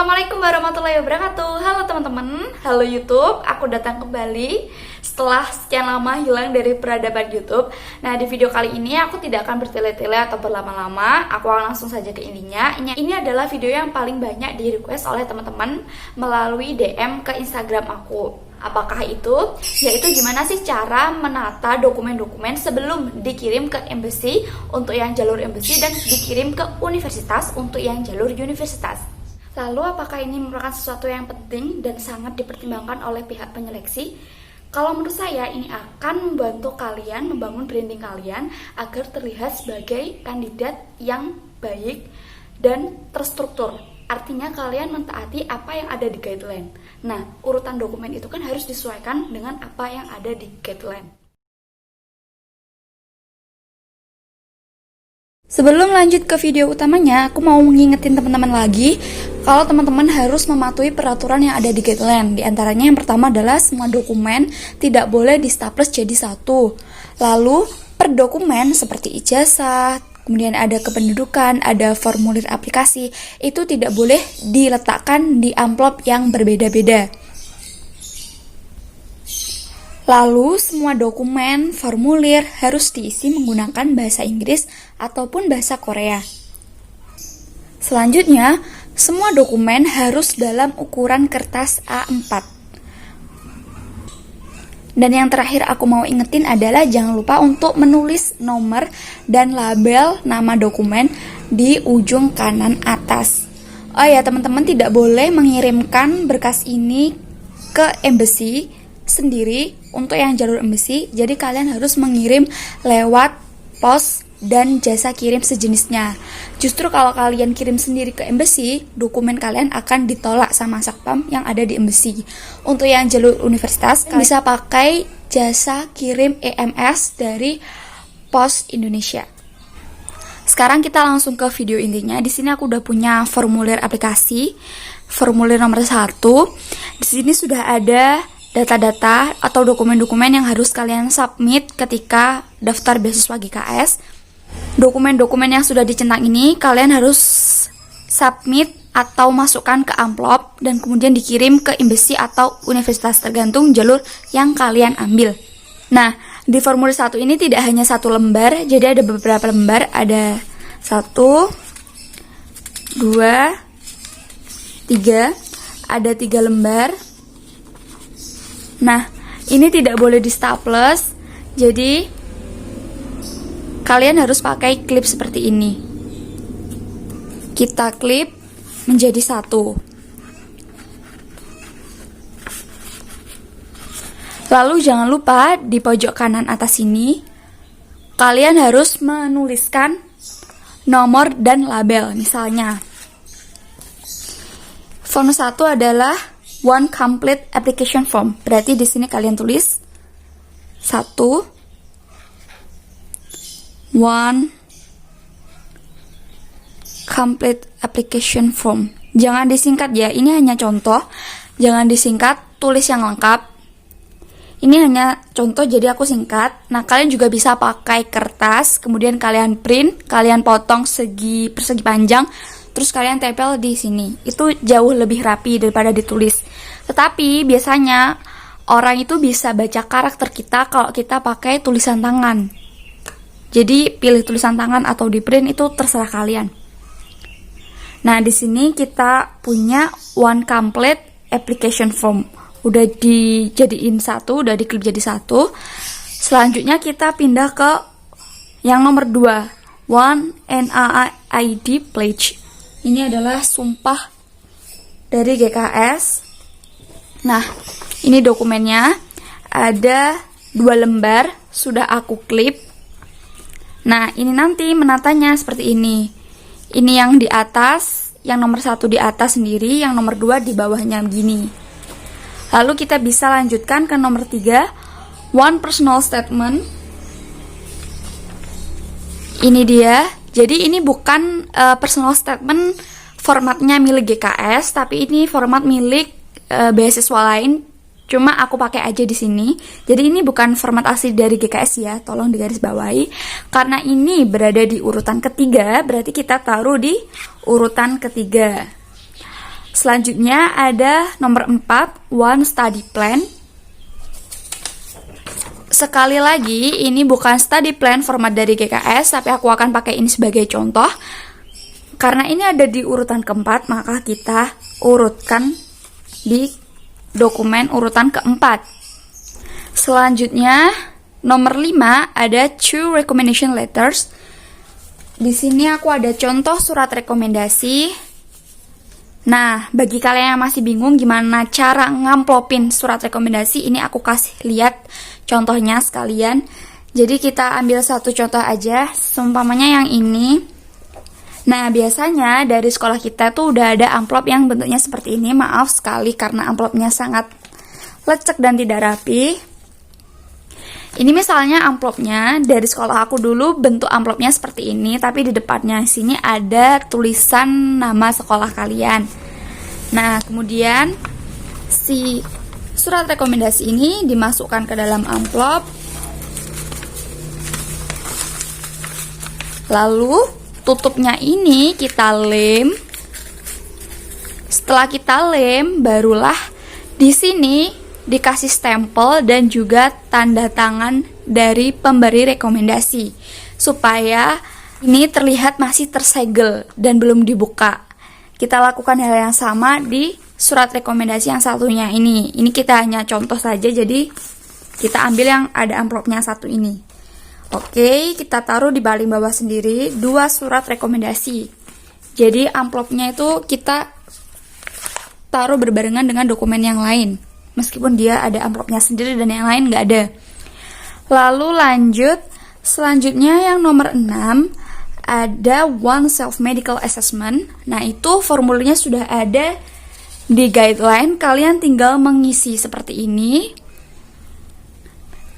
Assalamualaikum warahmatullahi wabarakatuh. Halo teman-teman, halo YouTube. Aku datang kembali setelah sekian lama hilang dari peradaban YouTube. Nah, di video kali ini aku tidak akan bertele-tele atau berlama-lama. Aku akan langsung saja ke intinya. Ini adalah video yang paling banyak di request oleh teman-teman melalui DM ke Instagram aku. Apakah itu? Yaitu gimana sih cara menata dokumen-dokumen sebelum dikirim ke embassy untuk yang jalur embassy dan dikirim ke universitas untuk yang jalur universitas. Lalu apakah ini merupakan sesuatu yang penting dan sangat dipertimbangkan oleh pihak penyeleksi? Kalau menurut saya ini akan membantu kalian membangun branding kalian agar terlihat sebagai kandidat yang baik dan terstruktur. Artinya kalian mentaati apa yang ada di guideline. Nah, urutan dokumen itu kan harus disesuaikan dengan apa yang ada di guideline. Sebelum lanjut ke video utamanya, aku mau mengingetin teman-teman lagi kalau teman-teman harus mematuhi peraturan yang ada di guideline. Di antaranya yang pertama adalah semua dokumen tidak boleh di-staples jadi satu. Lalu per dokumen seperti ijazah, kemudian ada kependudukan, ada formulir aplikasi, itu tidak boleh diletakkan di amplop yang berbeda-beda. Lalu, semua dokumen, formulir harus diisi menggunakan bahasa Inggris ataupun bahasa Korea. Selanjutnya, semua dokumen harus dalam ukuran kertas A4. Dan yang terakhir aku mau ingetin adalah jangan lupa untuk menulis nomor dan label nama dokumen di ujung kanan atas. Oh ya, teman-teman tidak boleh mengirimkan berkas ini ke embassy sendiri untuk yang jalur embassy, jadi kalian harus mengirim lewat pos dan jasa kirim sejenisnya. Justru kalau kalian kirim sendiri ke embassy, dokumen kalian akan ditolak sama satpam yang ada di embassy. Untuk yang jalur universitas, kalian bisa pakai jasa kirim EMS dari Pos Indonesia. Sekarang kita langsung ke video intinya. Di sini aku udah punya formulir aplikasi, formulir nomor 1. Di sini sudah ada data-data atau dokumen-dokumen yang harus kalian submit ketika daftar beasiswa GKS. Dokumen-dokumen yang sudah dicentang ini kalian harus submit atau masukkan ke amplop dan kemudian dikirim ke embassy atau universitas tergantung jalur yang kalian ambil. Nah, di formulir 1 ini tidak hanya satu lembar, jadi ada beberapa lembar, ada 1, 2, 3, ada 3 lembar. Nah, ini tidak boleh di staples, jadi kalian harus pakai klip seperti ini. Kita klip menjadi satu. Lalu jangan lupa di pojok kanan atas ini, kalian harus menuliskan nomor dan label. Misalnya, form 1 adalah one complete application form. Berarti di sini kalian tulis 1 one complete application form. Jangan disingkat ya, ini hanya contoh. Jangan disingkat, tulis yang lengkap. Ini hanya contoh, jadi aku singkat. Nah, kalian juga bisa pakai kertas, kemudian kalian print, kalian potong persegi panjang, terus kalian tempel di sini. Itu jauh lebih rapi daripada ditulis. Tetapi biasanya orang itu bisa baca karakter kita kalau kita pakai tulisan tangan. Jadi pilih tulisan tangan atau di print itu terserah kalian. Nah, di sini kita punya one complete application form. Udah dijadiin satu, udah diklip jadi satu. Selanjutnya kita pindah ke yang nomor 2, one NAID pledge. Ini adalah sumpah dari GKS. Nah, ini dokumennya, ada 2 lembar, sudah aku klip. Nah, ini nanti menatanya seperti ini. Ini yang di atas, yang nomor 1 di atas sendiri, yang nomor 2 di bawahnya begini. Lalu kita bisa lanjutkan ke nomor 3, one personal statement. Ini dia. Jadi ini bukan personal statement formatnya milik GKS, tapi ini format milik beasiswa lain. Cuma aku pakai aja di sini. Jadi ini bukan format asli dari GKS ya, tolong digarisbawahi. Karena ini berada di urutan ketiga, berarti kita taruh di urutan ketiga. Selanjutnya ada nomor 4, One Study Plan. Sekali lagi, ini bukan study plan format dari GKS, tapi aku akan pakai ini sebagai contoh. Karena ini ada di urutan keempat, maka kita urutkan di dokumen urutan keempat. Selanjutnya, nomor 5 ada two recommendation letters. Di sini aku ada contoh surat rekomendasi. Nah, bagi kalian yang masih bingung gimana cara ngamplopin surat rekomendasi, ini aku kasih lihat contohnya sekalian. Jadi kita ambil satu contoh aja, seumpamanya yang ini. Nah, biasanya dari sekolah kita tuh udah ada amplop yang bentuknya seperti ini. Maaf sekali karena amplopnya sangat lecek dan tidak rapi. Ini misalnya amplopnya dari sekolah aku dulu, bentuk amplopnya seperti ini, tapi di depannya sini ada tulisan nama sekolah kalian. Nah, kemudian si surat rekomendasi ini dimasukkan ke dalam amplop. Lalu tutupnya ini kita lem. Setelah kita lem, barulah di sini dikasih stempel dan juga tanda tangan dari pemberi rekomendasi supaya ini terlihat masih tersegel dan belum dibuka. Kita lakukan hal yang sama di surat rekomendasi yang satunya ini. Ini kita hanya contoh saja, jadi kita ambil yang ada amplopnya satu ini. Oke, kita taruh di paling bawah sendiri 2 surat rekomendasi. Jadi amplopnya itu kita taruh berbarengan dengan dokumen yang lain, meskipun dia ada amplopnya sendiri dan yang lain nggak ada. Lalu lanjut, selanjutnya yang nomor 6 ada One Self Medical Assessment. Nah, itu formulirnya sudah ada di guideline, kalian tinggal mengisi seperti ini.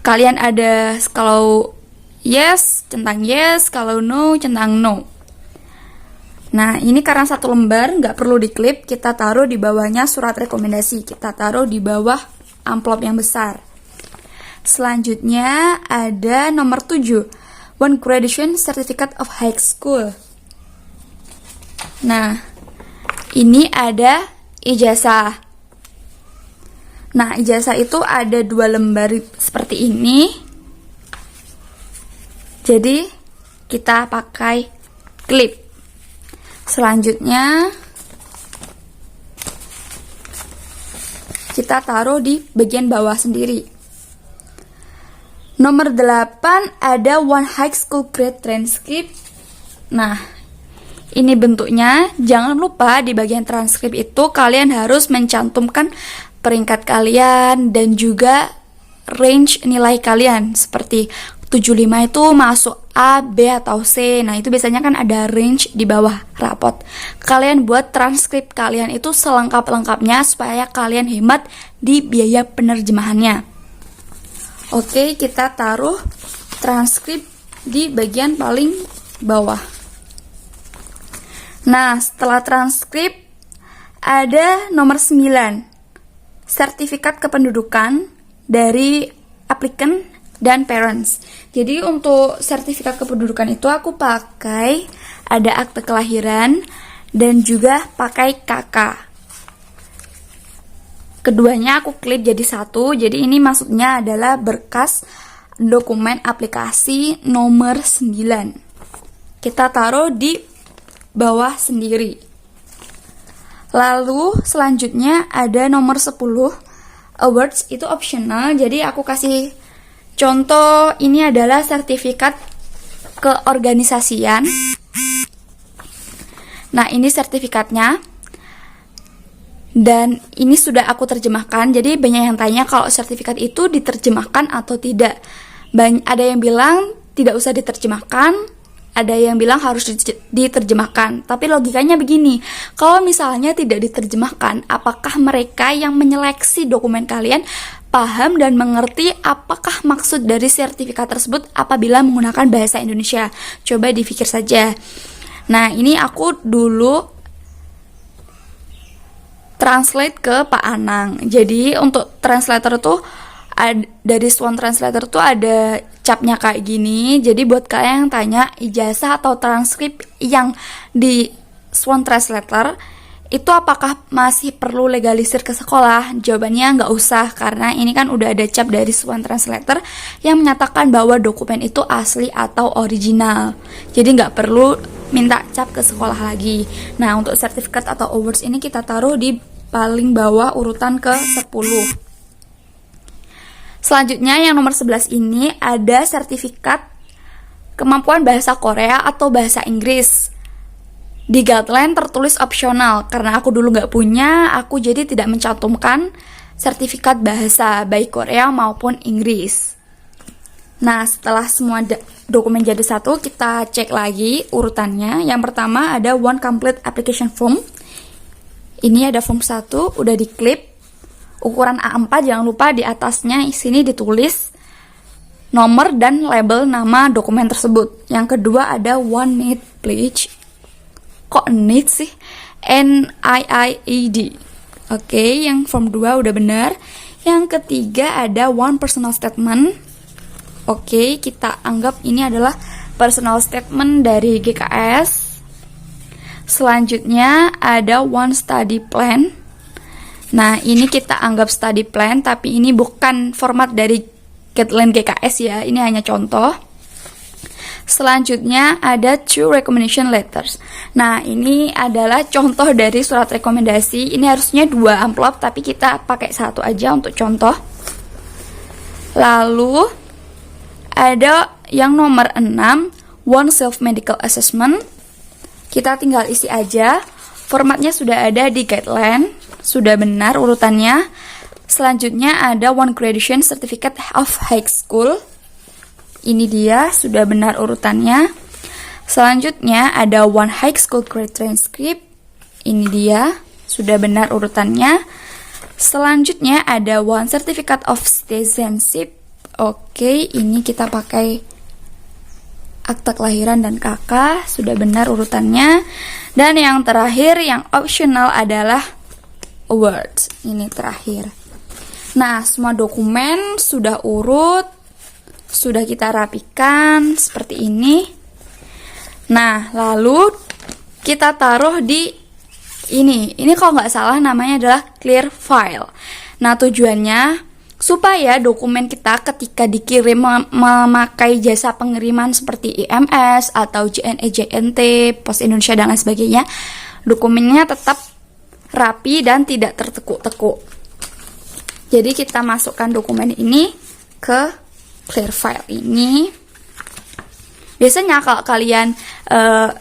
Kalian ada kalau yes, centang yes, kalau no, centang no. Nah, ini karena satu lembar, nggak perlu diklip, kita taruh di bawahnya surat rekomendasi. Kita taruh di bawah amplop yang besar. Selanjutnya ada nomor 7, One Graduation Certificate of High School. Nah, ini ada ijazah. Nah, ijazah itu ada 2 lembar seperti ini. Jadi, kita pakai klip. Selanjutnya kita taruh di bagian bawah sendiri. Nomor 8 ada One High School Grade Transcript. Nah, ini bentuknya. Jangan lupa di bagian transkrip itu kalian harus mencantumkan peringkat kalian dan juga range nilai kalian. Seperti 75 itu masuk A, B, atau C. Nah, itu biasanya kan ada range di bawah rapot. Kalian buat transkrip kalian itu selengkap-lengkapnya supaya kalian hemat di biaya penerjemahannya. Oke, kita taruh transkrip di bagian paling bawah. Nah, setelah transkrip ada nomor 9, sertifikat kependudukan dari applicant dan parents. Jadi untuk sertifikat kependudukan itu aku pakai ada akte kelahiran dan juga pakai KK. Keduanya aku klip jadi satu. Jadi ini maksudnya adalah berkas dokumen aplikasi nomor 9. Kita taruh di bawah sendiri. Lalu selanjutnya ada nomor 10, awards itu optional. Jadi aku kasih contoh, ini adalah sertifikat keorganisasian. Nah, ini sertifikatnya. Dan ini sudah aku terjemahkan. Jadi banyak yang tanya kalau sertifikat itu diterjemahkan atau tidak. Ada yang bilang tidak usah diterjemahkan, ada yang bilang harus diterjemahkan. Tapi logikanya begini, kalau misalnya tidak diterjemahkan, apakah mereka yang menyeleksi dokumen kalian paham dan mengerti apakah maksud dari sertifikat tersebut apabila menggunakan bahasa Indonesia? Coba dipikir saja. Nah, ini aku dulu translate ke Pak Anang. Jadi untuk translator tuh dari Swan Translator tuh ada capnya kayak gini. Jadi buat kalian yang tanya ijazah atau transkrip yang di Swan Translator itu apakah masih perlu legalisir ke sekolah? Jawabannya nggak usah, karena ini kan udah ada cap dari Swan Translator yang menyatakan bahwa dokumen itu asli atau original. Jadi nggak perlu minta cap ke sekolah lagi. Nah, untuk sertifikat atau awards ini kita taruh di paling bawah urutan ke 10. Selanjutnya yang nomor 11 ini ada sertifikat kemampuan bahasa Korea atau bahasa Inggris. Di guideline tertulis opsional, karena aku dulu nggak punya, aku jadi tidak mencantumkan sertifikat bahasa baik Korea maupun Inggris. Nah, setelah semua dokumen jadi satu, kita cek lagi urutannya. Yang pertama ada One Complete Application Form. Ini ada form 1, udah diklip. Ukuran A4, jangan lupa di atasnya sini ditulis nomor dan label nama dokumen tersebut. Yang kedua ada One Need Pledge. Kok need sih? NIIED. Oke, yang form 2 udah benar. Yang ketiga ada One Personal Statement. Oke, kita anggap ini adalah personal statement dari GKS. Selanjutnya ada One Study Plan. Nah, ini kita anggap study plan, tapi ini bukan format dari guideline GKS ya, ini hanya contoh. Selanjutnya ada Two Recommendation Letters. Nah, ini adalah contoh dari surat rekomendasi. Ini harusnya 2 amplop, tapi kita pakai 1 aja untuk contoh. Lalu ada yang nomor 6, One Self Medical Assessment. Kita tinggal isi aja. Formatnya sudah ada di guideline, sudah benar urutannya. Selanjutnya ada One Graduation Certificate of High School. Ini dia, sudah benar urutannya. Selanjutnya ada One High School Grade Transcript. Ini dia, sudah benar urutannya. Selanjutnya ada One Certificate of Citizenship. Oke, ini kita pakai akta kelahiran dan KK, sudah benar urutannya. Dan yang terakhir, yang optional adalah awards. Ini terakhir. Nah, semua dokumen sudah urut, sudah kita rapikan seperti ini. Nah, lalu kita taruh di ini. Ini kalau nggak salah namanya adalah clear file. Nah, tujuannya supaya dokumen kita ketika dikirim memakai jasa pengiriman seperti IMS atau JNE, JNT, Pos Indonesia dan lain sebagainya, dokumennya tetap rapi dan tidak tertekuk-tekuk. Jadi kita masukkan dokumen ini ke clear file ini. Biasanya kalau kalian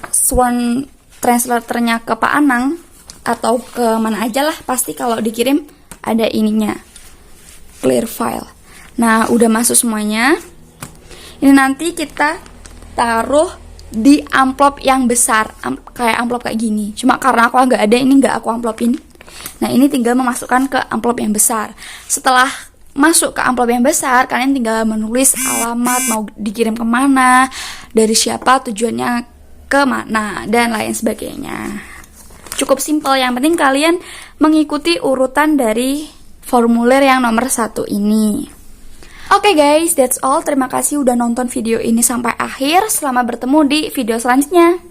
Swan Translator-nya ke Pak Anang atau ke mana aja lah, pasti kalau dikirim ada ininya, clear file. Nah, udah masuk semuanya. Ini nanti kita taruh di amplop yang besar, kayak amplop kayak gini. Cuma karena aku nggak ada, ini nggak aku amplopin. Nah, ini tinggal memasukkan ke amplop yang besar. Setelah masuk ke amplop yang besar, kalian tinggal menulis alamat, mau dikirim kemana, dari siapa, tujuannya ke mana, dan lain sebagainya. Cukup simpel, yang penting kalian mengikuti urutan dari formulir yang nomor 1 ini. Oke guys, that's all. Terima kasih udah nonton video ini sampai akhir. Selamat bertemu di video selanjutnya.